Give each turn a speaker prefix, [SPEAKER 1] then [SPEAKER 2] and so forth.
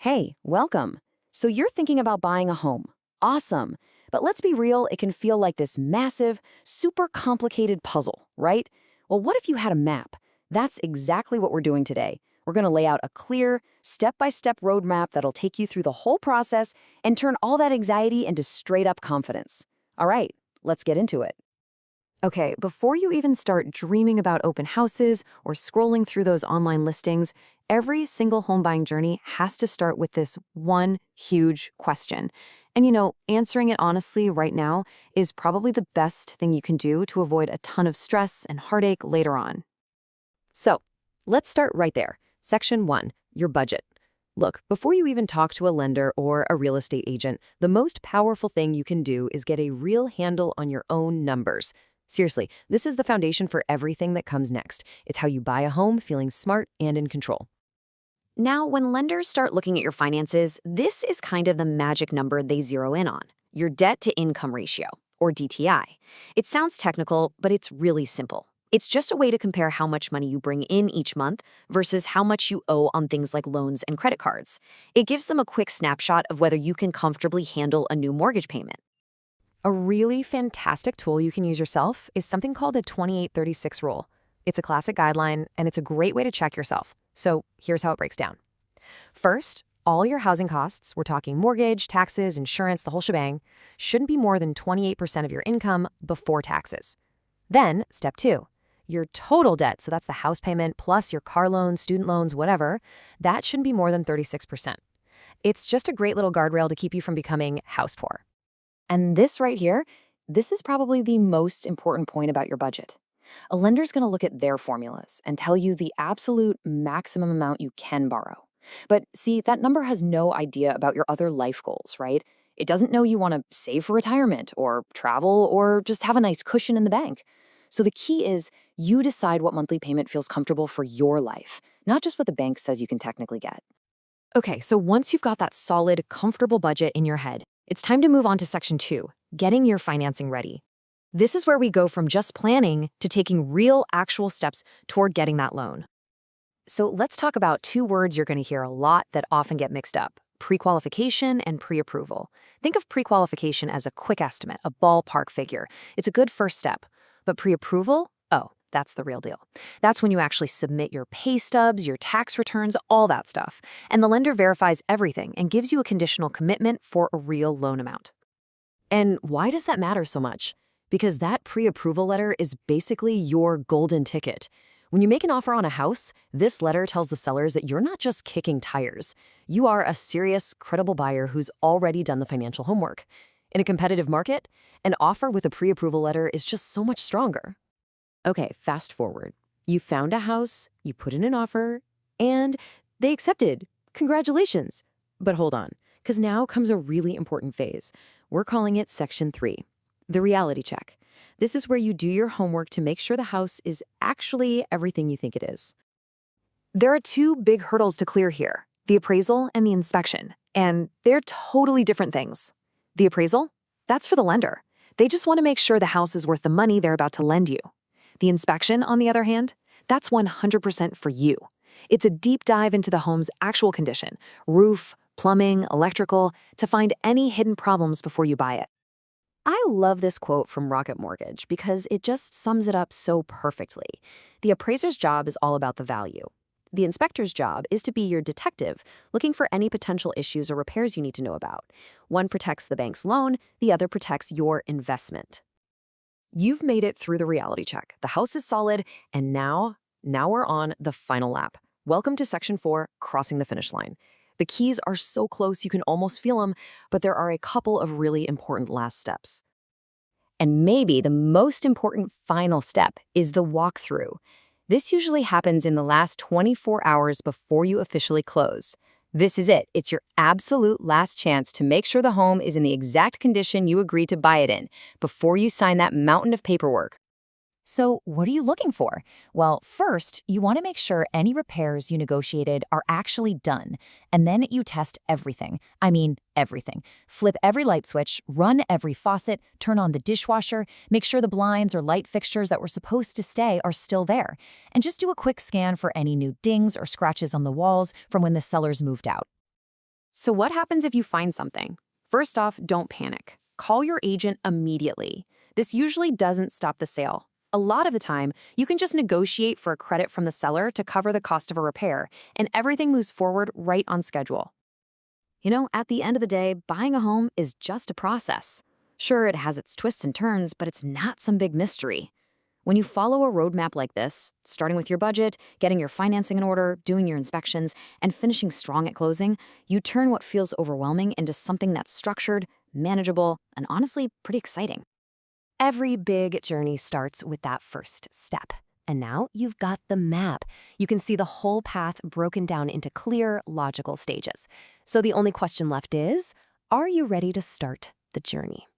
[SPEAKER 1] Hey, welcome. So you're thinking about buying a home. Awesome. But let's be real, it can feel like this massive, super complicated puzzle, right? Well, what if you had a map? That's exactly what we're doing today. We're going to lay out a clear, step-by-step roadmap that'll take you through the whole process and turn all that anxiety into straight-up confidence. All right, let's get into it. Okay, before you even start dreaming about open houses or scrolling through those online listings, every single home buying journey has to start with this one huge question. And answering it honestly right now is probably the best thing you can do to avoid a ton of stress and heartache later on. So, let's start right there. Section 1, your budget. Look, before you even talk to a lender or a real estate agent, the most powerful thing you can do is get a real handle on your own numbers. Seriously, this is the foundation for everything that comes next. It's how you buy a home feeling smart and in control. Now, when lenders start looking at your finances, this is kind of the magic number they zero in on, your debt-to-income ratio, or DTI. It sounds technical, but it's really simple. It's just a way to compare how much money you bring in each month versus how much you owe on things like loans and credit cards. It gives them a quick snapshot of whether you can comfortably handle a new mortgage payment. A really fantastic tool you can use yourself is something called a 28-36 rule. It's a classic guideline, and it's a great way to check yourself. So here's how it breaks down. First, all your housing costs, we're talking mortgage, taxes, insurance, the whole shebang, shouldn't be more than 28% of your income before taxes. Then, step 2, your total debt, so that's the house payment plus your car loans, student loans, whatever, that shouldn't be more than 36%. It's just a great little guardrail to keep you from becoming house poor. And this right here, this is probably the most important point about your budget. A lender's going to look at their formulas and tell you the absolute maximum amount you can borrow. But see, that number has no idea about your other life goals, right? It doesn't know you want to save for retirement or travel or just have a nice cushion in the bank. So the key is you decide what monthly payment feels comfortable for your life, not just what the bank says you can technically get. Okay, so once you've got that solid, comfortable budget in your head, it's time to move on to Section 2, getting your financing ready. This is where we go from just planning to taking real, actual steps toward getting that loan. So let's talk about two words you're going to hear a lot that often get mixed up: pre-qualification and pre-approval. Think of pre-qualification as a quick estimate, a ballpark figure. It's a good first step. But pre-approval? Oh, that's the real deal. That's when you actually submit your pay stubs, your tax returns, all that stuff. And the lender verifies everything and gives you a conditional commitment for a real loan amount. And why does that matter so much? Because that pre-approval letter is basically your golden ticket. When you make an offer on a house, this letter tells the sellers that you're not just kicking tires. You are a serious, credible buyer who's already done the financial homework. In a competitive market, an offer with a pre-approval letter is just so much stronger. Okay, fast forward. You found a house, you put in an offer, and they accepted. Congratulations. But hold on, because now comes a really important phase. We're calling it Section 3, the reality check. This is where you do your homework to make sure the house is actually everything you think it is. There are two big hurdles to clear here: the appraisal and the inspection. And they're totally different things. The appraisal? That's for the lender. They just want to make sure the house is worth the money they're about to lend you. The inspection, on the other hand, that's 100% for you. It's a deep dive into the home's actual condition, roof, plumbing, electrical, to find any hidden problems before you buy it. I love this quote from Rocket Mortgage because it just sums it up so perfectly. The appraiser's job is all about the value. The inspector's job is to be your detective, looking for any potential issues or repairs you need to know about. One protects the bank's loan, the other protects your investment. You've made it through the reality check. The house is solid, and now we're on the final lap. Welcome to Section 4, crossing the finish line. The keys are so close you can almost feel them, but there are a couple of really important last steps. And maybe the most important final step is the walkthrough. This usually happens in the last 24 hours before you officially close. This is it. It's your absolute last chance to make sure the home is in the exact condition you agreed to buy it in before you sign that mountain of paperwork. So what are you looking for? Well, first, you want to make sure any repairs you negotiated are actually done. And then you test everything. I mean, everything. Flip every light switch, run every faucet, turn on the dishwasher, make sure the blinds or light fixtures that were supposed to stay are still there. And just do a quick scan for any new dings or scratches on the walls from when the sellers moved out. So what happens if you find something? First off, don't panic. Call your agent immediately. This usually doesn't stop the sale. A lot of the time, you can just negotiate for a credit from the seller to cover the cost of a repair, and everything moves forward right on schedule. At the end of the day, buying a home is just a process. Sure, it has its twists and turns, but it's not some big mystery. When you follow a roadmap like this, starting with your budget, getting your financing in order, doing your inspections, and finishing strong at closing, you turn what feels overwhelming into something that's structured, manageable, and honestly, pretty exciting. Every big journey starts with that first step. And now you've got the map. You can see the whole path broken down into clear, logical stages. So the only question left is, are you ready to start the journey?